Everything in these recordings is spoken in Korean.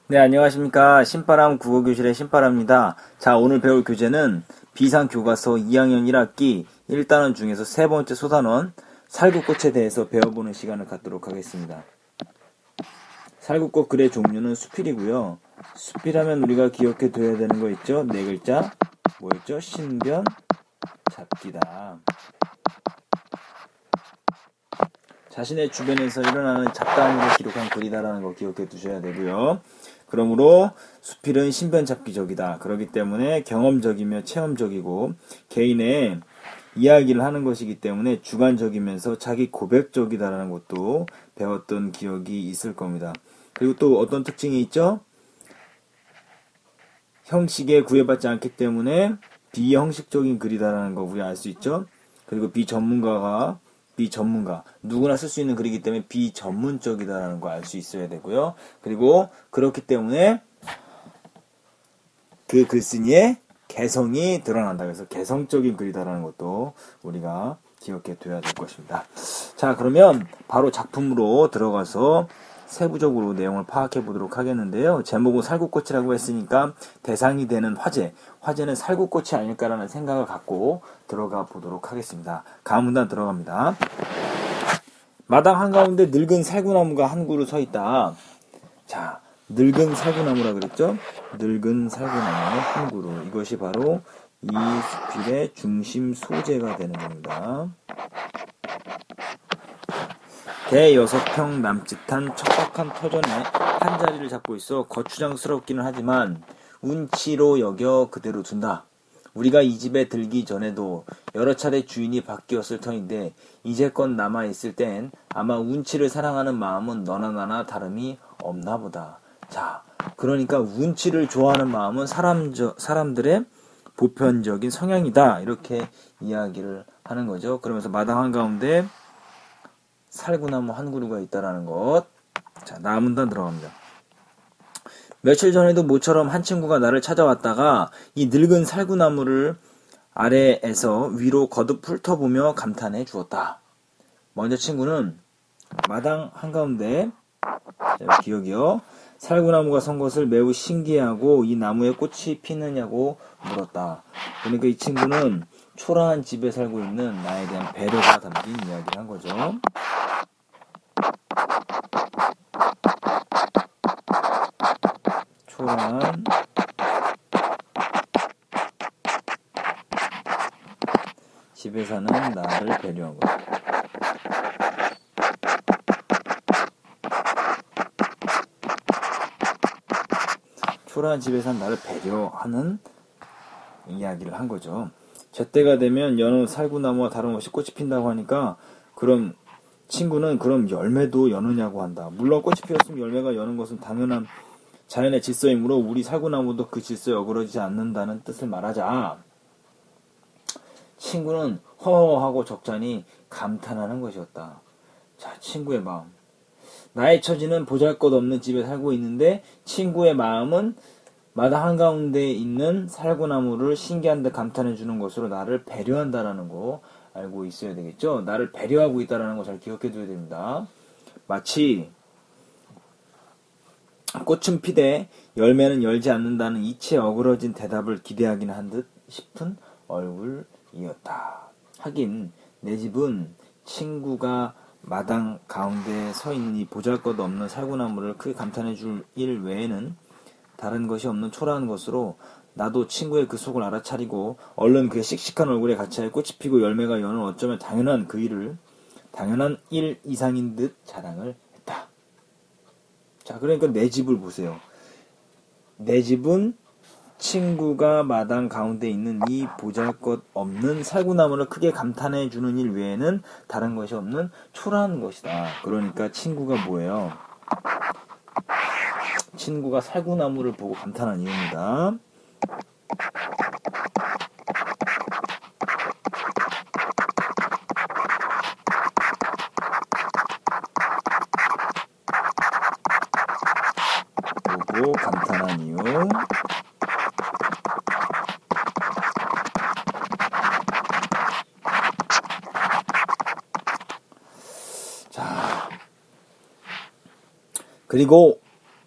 네, 안녕하십니까. 신바람 국어교실의 신바람입니다. 자, 오늘 배울 교재는 비상교과서 2학년 1학기 1단원 중에서 세 번째 소단원 살구꽃에 대해서 배워보는 시간을 갖도록 하겠습니다. 살구꽃 글의 종류는 수필이고요. 수필하면 우리가 기억해 둬야 되는 거 있죠? 네 글자. 뭐였죠? 신변, 잡기다. 자신의 주변에서 일어나는 잡다함으로 기록한 글이다라는 거 기억해 두셔야 되고요. 그러므로 수필은 신변잡기적이다. 그렇기 때문에 경험적이며 체험적이고 개인의 이야기를 하는 것이기 때문에 주관적이면서 자기 고백적이다라는 것도 배웠던 기억이 있을 겁니다. 그리고 또 어떤 특징이 있죠? 형식에 구애받지 않기 때문에 비형식적인 글이다라는 거 우리 알 수 있죠? 그리고 비전문가, 누구나 쓸 수 있는 글이기 때문에 비전문적이다라는 거 알 수 있어야 되고요. 그리고 그렇기 때문에 그 글쓴이의 개성이 드러난다. 그래서 개성적인 글이다라는 것도 우리가 기억해 둬야 될 것입니다. 자, 그러면 바로 작품으로 들어가서 세부적으로 내용을 파악해 보도록 하겠는데요. 제목은 살구꽃이라고 했으니까 대상이 되는 화제는 살구꽃이 아닐까라는 생각을 갖고 들어가 보도록 하겠습니다. 가문단 들어갑니다. 마당 한가운데 늙은 살구나무가 한 그루 서 있다. 자, 늙은 살구나무라 그랬죠? 늙은 살구나무 한 그루. 이것이 바로 이 수필의 중심 소재가 되는 겁니다. 대6평 남짓한 척박한 터전에 한 자리를 잡고 있어 거추장스럽기는 하지만 운치로 여겨 그대로 둔다. 우리가 이 집에 들기 전에도 여러 차례 주인이 바뀌었을 터인데 이제껏 남아있을 땐 아마 운치를 사랑하는 마음은 너나 나나 다름이 없나 보다. 자, 그러니까 운치를 좋아하는 마음은 사람들의 보편적인 성향이다. 이렇게 이야기를 하는 거죠. 그러면서 마당 한가운데 살구나무 한 그루가 있다라는 것. 자, 나문단 들어갑니다. 며칠 전에도 모처럼 한 친구가 나를 찾아왔다가 이 늙은 살구나무를 아래에서 위로 거듭 훑어보며 감탄해 주었다. 먼저 친구는 마당 한가운데, 자, 기억이요. 살구나무가 선 것을 매우 신기해하고 이 나무에 꽃이 피느냐고 물었다. 그러니까 이 친구는 초라한 집에 살고 있는 나에 대한 배려가 담긴 이야기를 한 거죠. 초라한 집에 사는 나를 배려한 것. 초라한 집에 사는 나를 배려하는 이야기를 한 거죠. 제때가 되면 여느 살구나무와 다름없이 꽃이 핀다고 하니까 그럼 친구는 그럼 열매도 여느냐고 한다. 물론 꽃이 피었으면 열매가 여는 것은 당연한 자연의 질서이므로 우리 살구나무도 그 질서에 어그러지지 않는다는 뜻을 말하자. 친구는 허허하고 적잖이 감탄하는 것이었다. 자, 친구의 마음. 나의 처지는 보잘것없는 집에 살고 있는데 친구의 마음은 마당 한가운데 있는 살구나무를 신기한 듯 감탄해주는 것으로 나를 배려한다라는 거 알고 있어야 되겠죠? 나를 배려하고 있다라는 거 잘 기억해 둬야 됩니다. 마치 꽃은 피되 열매는 열지 않는다는 이치에 어그러진 대답을 기대하긴 한 듯 싶은 얼굴이었다. 하긴 내 집은 친구가 마당 가운데 서 있는 이 보잘것없는 살구나무를 크게 감탄해 줄 일 외에는 다른 것이 없는 초라한 것으로 나도 친구의 그 속을 알아차리고 얼른 그의 씩씩한 얼굴에 같이 꽃이 피고 열매가 여는 어쩌면 당연한 그 일을 당연한 일 이상인 듯 자랑을 했다. 자, 그러니까 내 집을 보세요. 내 집은 친구가 마당 가운데 있는 이 보잘것없는 살구나무를 크게 감탄해 주는 일 외에는 다른 것이 없는 초라한 것이다. 그러니까 친구가 뭐예요? 친구가 살구나무를 보고 감탄한 이유입니다. 보고 감탄한 이유. 자, 그리고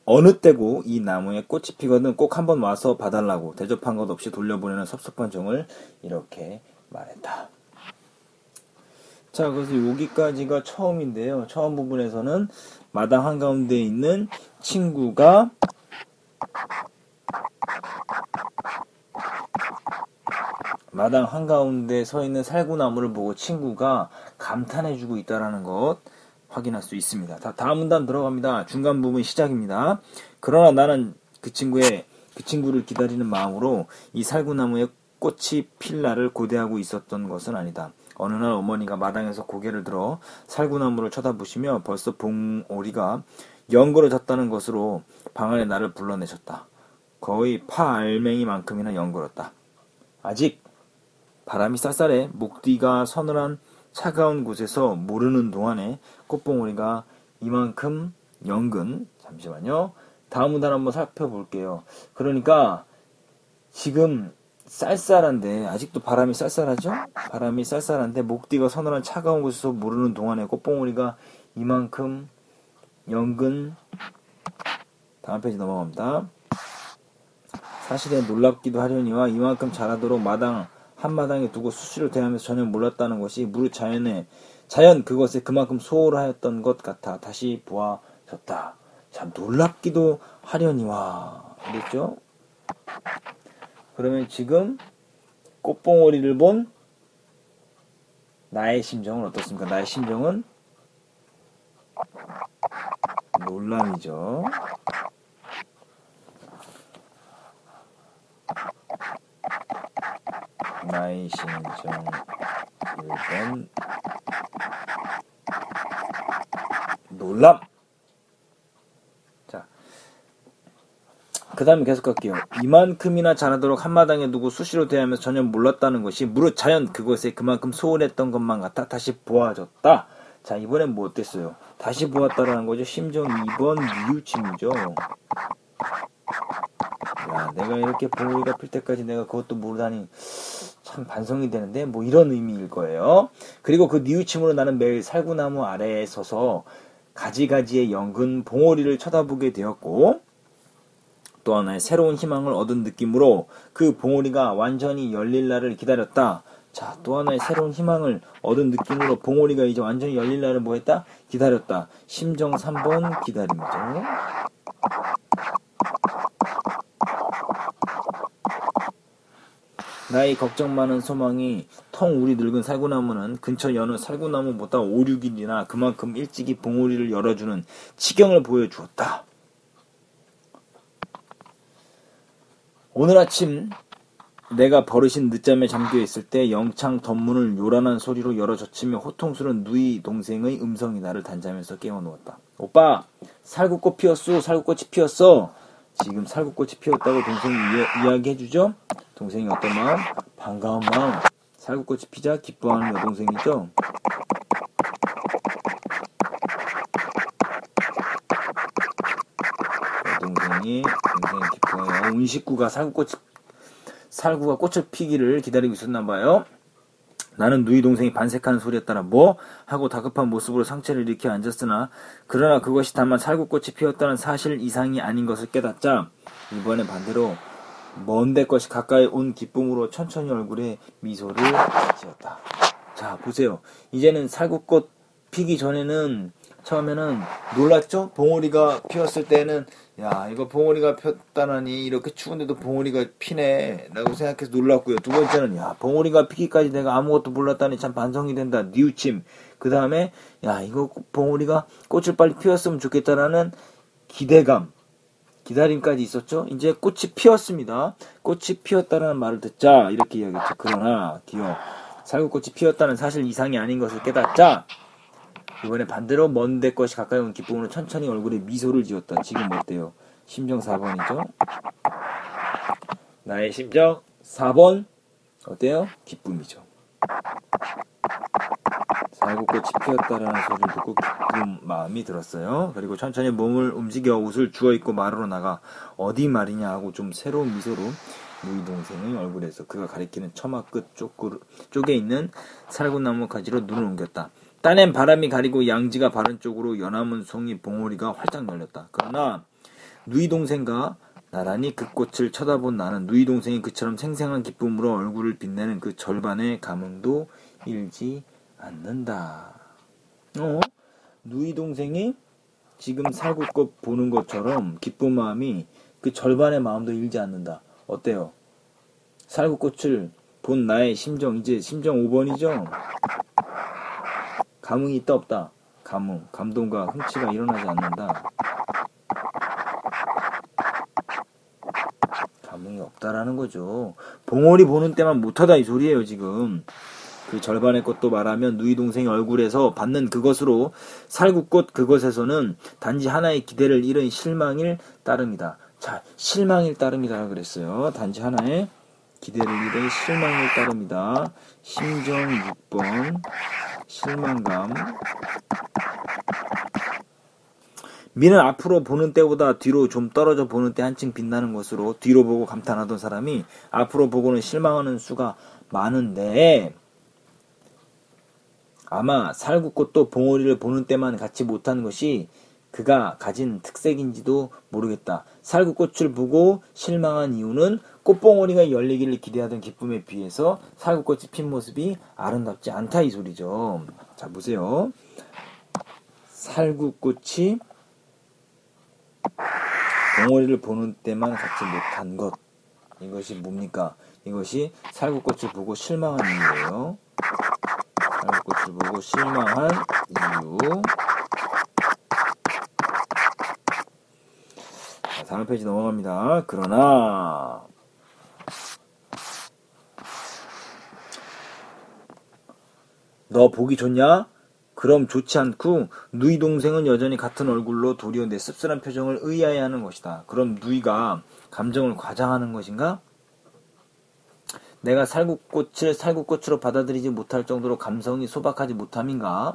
어느 때고 이 나무에 꽃이 피거든 꼭 한번 와서 봐달라고 대접한 것 없이 돌려보내는 섭섭한 정을 이렇게 말했다. 자, 그래서 여기까지가 처음인데요. 처음 부분에서는 마당 한가운데에 있는 친구가 마당 한가운데 서 있는 살구나무를 보고 친구가 감탄해주고 있다는 것 확인할 수 있습니다. 다음 문단 들어갑니다. 중간 부분 시작입니다. 그러나 나는 그 친구를 기다리는 마음으로 이 살구나무에 꽃이 필 날을 고대하고 있었던 것은 아니다. 어느 날 어머니가 마당에서 고개를 들어 살구나무를 쳐다보시며 벌써 봉오리가 연그러졌다는 것으로 방 안에 나를 불러내셨다. 거의 파 알맹이만큼이나 연그렀다. 아직 바람이 쌀쌀해 목뒤가 서늘한 차가운 곳에서 모르는 동안에 꽃봉오리가 이만큼 연근. 잠시만요. 다음 문단 한번 살펴볼게요. 그러니까 지금 쌀쌀한데 아직도 바람이 쌀쌀하죠? 바람이 쌀쌀한데 목뒤가 서늘한 차가운 곳에서 모르는 동안에 꽃봉오리가 이만큼 연근. 다음 페이지 넘어갑니다. 사실에 놀랍기도 하려니와 이만큼 자라도록 한마당에 두고 수시로 대하면서 전혀 몰랐다는 것이 무릇 자연 그것에 그만큼 소홀하였던 것 같아 다시 보아졌다. 참 놀랍기도 하려니와 그랬죠? 그러면 지금 꽃봉오리를 본 나의 심정은 어떻습니까? 나의 심정은 놀람이죠. 나의 심정 1번 놀람. 자, 그 다음에 계속 갈게요. 이만큼이나 자라도록 한마당에 두고 수시로 대하면서 전혀 몰랐다는 것이 무릇 자연 그것에 그만큼 소홀했던 것만 같아 다시 보아졌다. 자, 이번엔 뭐 어땠어요? 다시 보았다라는 거죠. 심정 2번 뉘우침이죠. 야, 내가 이렇게 봉오리가 필 때까지 내가 그것도 모르다니 참 반성이 되는데 뭐 이런 의미일 거예요. 그리고 그 뉘우침으로 나는 매일 살구나무 아래에 서서 가지가지의 연근 봉오리를 쳐다보게 되었고 또 하나의 새로운 희망을 얻은 느낌으로 그 봉오리가 완전히 열릴 날을 기다렸다. 자, 또 하나의 새로운 희망을 얻은 느낌으로 봉오리가 이제 완전히 열릴 날을 뭐 했다? 기다렸다. 심정 3번 기다림이죠. 나의 걱정 많은 소망이 텅 우리 늙은 살구나무는 근처 여느 살구나무보다 5, 6일이나 그만큼 일찍이 봉오리를 열어주는 치경을 보여주었다. 오늘 아침 내가 버릇인 늦잠에 잠겨있을 때 영창 덧문을 요란한 소리로 열어젖히며 호통스러운 누이 동생의 음성이 나를 단잠에서 깨워놓았다. 오빠, 살구꽃 피었어. 살구꽃이 피었어. 지금 살구꽃이 피었다고 동생이 이야기해주죠? 동생이 어떤 마음? 반가운 마음. 살구꽃이 피자 기뻐하는 여동생이죠? 여동생이 기뻐해요. 온 식구가 살구가 꽃을 피기를 기다리고 있었나봐요. 나는 누이 동생이 반색하는 소리에 따라 뭐? 하고 다급한 모습으로 상체를 일으켜 앉았으나 그러나 그것이 다만 살구꽃이 피었다는 사실 이상이 아닌 것을 깨닫자 이번엔 반대로 먼데 것이 가까이 온 기쁨으로 천천히 얼굴에 미소를 지었다. 자, 보세요. 이제는 살구꽃 피기 전에는 처음에는 놀랐죠? 봉오리가 피었을 때는 야, 이거 봉오리가 폈다느니 이렇게 추운데도 봉오리가 피네 라고 생각해서 놀랐고요. 두 번째는 야, 봉오리가 피기까지 내가 아무것도 몰랐다니 참 반성이 된다. 뉘우침. 그 다음에 야, 이거 봉오리가 꽃을 빨리 피웠으면 좋겠다라는 기대감, 기다림까지 있었죠. 이제 꽃이 피었습니다. 꽃이 피었다라는 말을 듣자 이렇게 이야기했죠. 그러나 기억 살구꽃이 피었다는 사실 이상이 아닌 것을 깨닫자 이번에 반대로 먼데 것이 가까이 온 기쁨으로 천천히 얼굴에 미소를 지었다. 지금 어때요? 심정 4번이죠? 나의 심정 4번 어때요? 기쁨이죠. 살구꽃이 피었다라는 소리를 듣고 기쁜 마음이 들었어요. 그리고 천천히 몸을 움직여 옷을 주워입고 마루로 나가 어디 말이냐 하고 좀 새로운 미소로 누이 동생의 얼굴에서 그가 가리키는 처마 끝 쪽에 있는 살구나무 가지로 눈을 옮겼다. 딴엔 바람이 가리고 양지가 바른 쪽으로 연화문 송이 봉오리가 활짝 열렸다. 그러나 누이 동생과 나란히 그 꽃을 쳐다본 나는 누이 동생이 그처럼 생생한 기쁨으로 얼굴을 빛내는 그 절반의 감흥도 잃지 않는다. 누이 동생이 지금 살구꽃 보는 것처럼 기쁜 마음이 그 절반의 마음도 잃지 않는다. 어때요? 살구꽃을 본 나의 심정, 이제 심정 5번이죠? 감흥이 있다 없다? 감동과 흥취가 일어나지 않는다. 감흥이 없다라는 거죠. 봉오리 보는 때만 못하다 이 소리예요 지금. 그 절반의 꽃도 말하면 누이 동생의 얼굴에서 받는 그것으로 살구꽃 그것에서는 단지 하나의 기대를 잃은 실망일 따름이다. 자, 실망일 따름이다 그랬어요. 단지 하나의 기대를 잃은 실망일 따름이다. 심정 6번 실망감. 미는 앞으로 보는 때보다 뒤로 좀 떨어져 보는 때 한층 빛나는 것으로 뒤로 보고 감탄하던 사람이 앞으로 보고는 실망하는 수가 많은데 아마 살구꽃도 봉오리를 보는 때만 갖지 못한 것이 그가 가진 특색인지도 모르겠다. 살구꽃을 보고 실망한 이유는 꽃봉오리가 열리기를 기대하던 기쁨에 비해서 살구꽃이 핀 모습이 아름답지 않다 이 소리죠. 자 보세요. 살구꽃이 봉오리를 보는 때만 갖지 못한 것. 이것이 뭡니까? 이것이 살구꽃을 보고 실망한 이유예요. 살구꽃을 보고 실망한 이유. 자, 다음 페이지 넘어갑니다. 그러나 너 보기 좋냐? 그럼 좋지 않고 누이 동생은 여전히 같은 얼굴로 도리어 내 씁쓸한 표정을 의아해하는 것이다. 그럼 누이가 감정을 과장하는 것인가? 내가 살구꽃을 살구꽃으로 받아들이지 못할 정도로 감성이 소박하지 못함인가?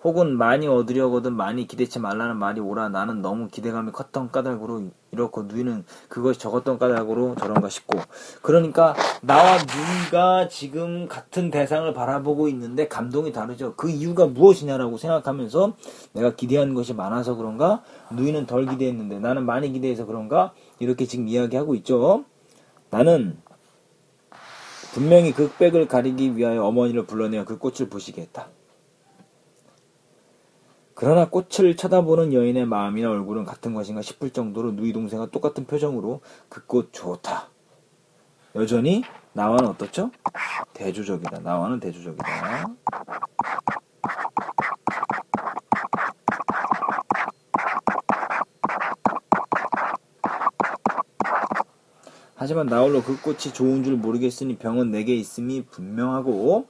혹은 많이 얻으려거든 많이 기대치 말라는 말이 오라. 나는 너무 기대감이 컸던 까닭으로 이렇고 누이는 그것이 적었던 까닭으로 저런가 싶고. 그러니까 나와 누이가 지금 같은 대상을 바라보고 있는데 감동이 다르죠. 그 이유가 무엇이냐라고 생각하면서 내가 기대한 것이 많아서 그런가? 누이는 덜 기대했는데 나는 많이 기대해서 그런가? 이렇게 지금 이야기하고 있죠. 나는 분명히 그 흑백을 가리기 위하여 어머니를 불러내어 그 꽃을 보시게 했다. 그러나 꽃을 쳐다보는 여인의 마음이나 얼굴은 같은 것인가 싶을 정도로 누이 동생과 똑같은 표정으로 그 꽃 좋다. 여전히 나와는 어떻죠? 대조적이다. 나와는 대조적이다. 하지만 나홀로 그 꽃이 좋은 줄 모르겠으니 병은 내게 있음이 분명하고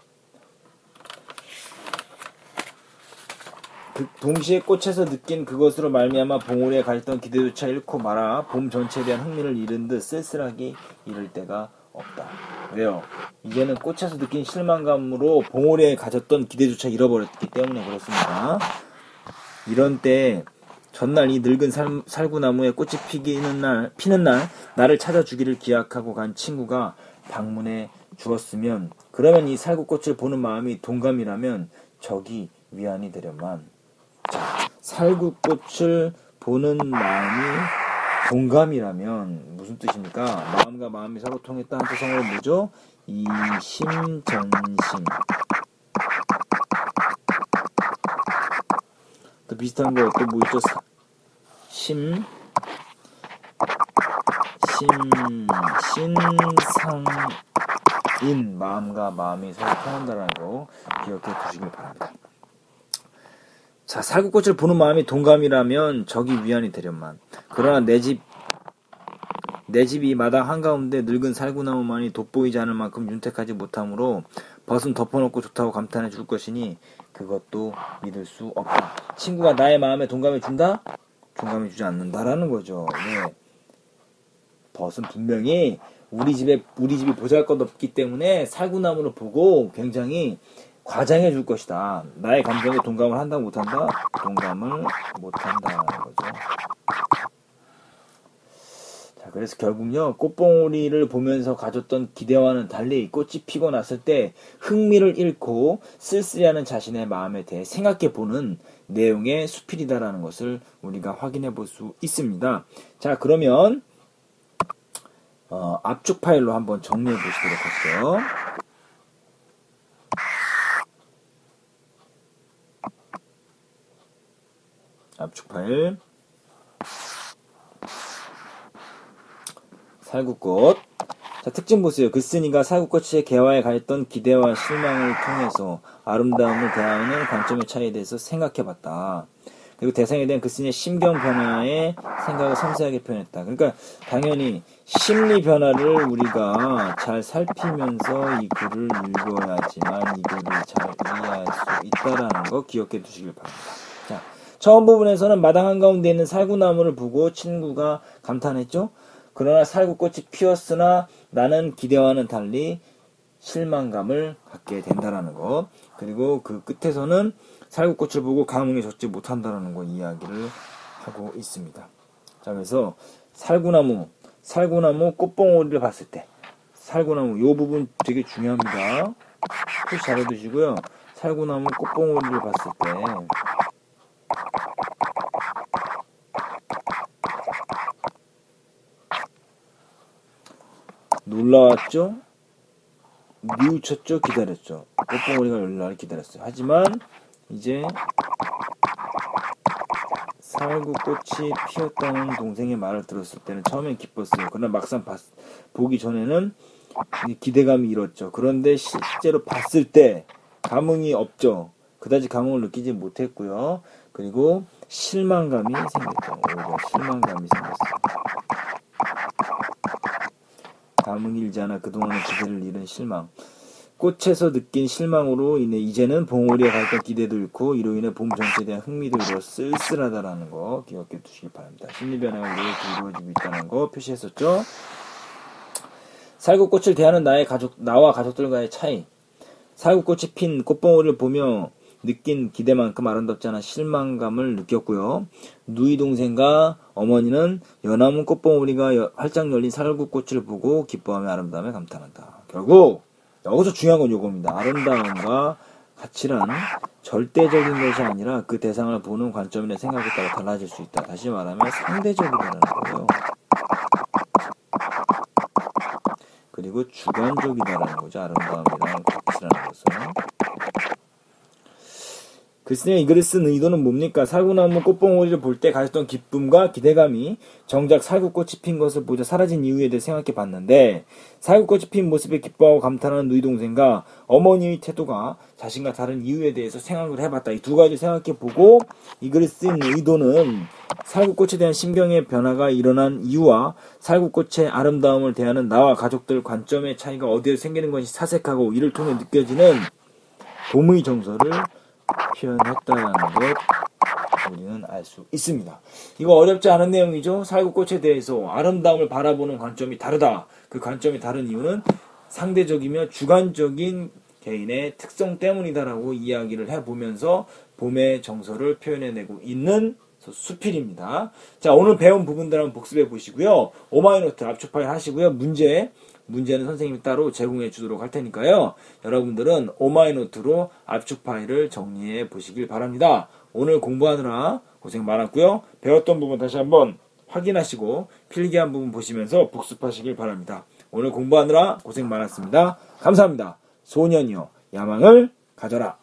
동시에 꽃에서 느낀 그것으로 말미암아 봉오리에 가졌던 기대조차 잃고 말아 봄 전체에 대한 흥미를 잃은 듯 쓸쓸하게 이를 때가 없다. 왜요? 이제는 꽃에서 느낀 실망감으로 봉오리에 가졌던 기대조차 잃어버렸기 때문에 그렇습니다. 이런 때 전날 이 늙은 살구나무에 꽃이 피는 날 나를 찾아주기를 기약하고 간 친구가 방문해 주었으면 그러면 이 살구꽃을 보는 마음이 동감이라면 적이 위안이 되려만. 자, 살구꽃을 보는 마음이 동감이라면 무슨 뜻입니까? 마음과 마음이 서로 통했다 한 뜻으로 뭐죠? 이심전심. 또 비슷한 거 또 뭐 있죠? 신상인. 마음과 마음이 서로 통한다는 거 기억해 두시길 바랍니다. 자, 살구꽃을 보는 마음이 동감이라면 적이 위안이 되련만. 그러나 내 집이 마당 한가운데 늙은 살구나무만이 돋보이지 않을 만큼 윤택하지 못하므로 벗은 덮어놓고 좋다고 감탄해 줄 것이니 그것도 믿을 수 없다. 친구가 나의 마음에 동감해 준다? 동감해 주지 않는다라는 거죠. 예. 벗은 분명히 우리 집이 보잘것없기 때문에 살구나무를 보고 굉장히 과장해 줄 것이다. 나의 감정에 동감을 한다 못한다? 동감을 못한다는 거죠. 자, 그래서 결국요, 꽃봉오리를 보면서 가졌던 기대와는 달리 꽃이 피고 났을 때 흥미를 잃고 쓸쓸해하는 자신의 마음에 대해 생각해보는 내용의 수필이다라는 것을 우리가 확인해 볼 수 있습니다. 자, 그러면 압축 파일로 한번 정리해 보시도록 할게요. 압축 파일. 살구꽃. 자, 특징 보세요. 글쓴이가 살구꽃의 개화에 가했던 기대와 실망을 통해서 아름다움을 대하는 관점의 차이에 대해서 생각해봤다. 그리고 대상에 대한 글쓴이의 심경 변화에 생각을 섬세하게 표현했다. 그러니까 당연히 심리 변화를 우리가 잘 살피면서 이 글을 읽어야지만 이 글을 잘 이해할 수 있다라는 거 기억해 두시길 바랍니다. 자, 처음 부분에서는 마당 한가운데 있는 살구나무를 보고 친구가 감탄했죠. 그러나 살구꽃이 피었으나 나는 기대와는 달리 실망감을 갖게 된다라는 것. 그리고 그 끝에서는 살구꽃을 보고 감흥에 젖지 못한다라는 거 이야기를 하고 있습니다. 자, 그래서 살구나무 꽃봉오리를 봤을 때 살구나무 요 부분 되게 중요합니다. 표시 잘 해두시고요. 살구나무 꽃봉오리를 봤을 때 놀라웠죠? 뉘우쳤죠? 기다렸죠? 꽃봉오리가 열날 기다렸어요. 하지만 이제 살구꽃이 피었다는 동생의 말을 들었을 때는 처음엔 기뻤어요. 그러나 막상 보기 전에는 기대감이 잃었죠. 그런데 실제로 봤을 때 감흥이 없죠. 그다지 감흥을 느끼지 못했고요. 그리고 실망감이 생겼죠. 오히려 실망감이 생겼어요. 감흥이 일지 않아 그동안의 기대를 잃은 실망. 꽃에서 느낀 실망으로 인해 이제는 봉오리에 갈던 기대도 잃고 이로 인해 봄 전체에 대한 흥미도 잃어 쓸쓸하다라는 거 기억해 두시기 바랍니다. 심리 변화가 이루어지고 있다는 거 표시했었죠. 살구꽃을 대하는 나와 가족들과의 차이. 살구꽃이 핀 꽃봉오리를 보며 느낀 기대만큼 아름답지 않아 실망감을 느꼈고요. 누이 동생과 어머니는 연화문 꽃봉오리가 활짝 열린 살구꽃을 보고 기뻐하며 아름다움에 감탄한다. 결국 여기서 중요한 건 요겁니다. 아름다움과 가치란 절대적인 것이 아니라 그 대상을 보는 관점이나 생각에 따라 달라질 수 있다. 다시 말하면 상대적이라는 거예요. 그리고 주관적이다라는 거죠. 아름다움이라는 가치라는 것은. 글쓴이가 이 글을 쓴 의도는 뭡니까? 살구나무 꽃봉오리를 볼 때 가졌던 기쁨과 기대감이 정작 살구꽃이 핀 것을 보자 사라진 이유에 대해 생각해 봤는데 살구꽃이 핀 모습에 기뻐하고 감탄하는 누이 동생과 어머니의 태도가 자신과 다른 이유에 대해서 생각을 해봤다. 이 두 가지 생각해 보고 이 글을 쓴 의도는 살구꽃에 대한 심경의 변화가 일어난 이유와 살구꽃의 아름다움을 대하는 나와 가족들 관점의 차이가 어디에 생기는 것이 사색하고 이를 통해 느껴지는 봄의 정서를 표현했다는 것 우리는 알 수 있습니다. 이거 어렵지 않은 내용이죠. 살구꽃에 대해서 아름다움을 바라보는 관점이 다르다. 그 관점이 다른 이유는 상대적이며 주관적인 개인의 특성 때문이다라고 이야기를 해보면서 봄의 정서를 표현해내고 있는 수필입니다. 자, 오늘 배운 부분들 한번 복습해 보시고요. 오마이노트 압축 파일 하시고요. 문제는 선생님이 따로 제공해 주도록 할 테니까요. 여러분들은 오마이노트로 압축 파일을 정리해 보시길 바랍니다. 오늘 공부하느라 고생 많았고요. 배웠던 부분 다시 한번 확인하시고 필기한 부분 보시면서 복습하시길 바랍니다. 오늘 공부하느라 고생 많았습니다. 감사합니다. 소년이여 야망을 가져라.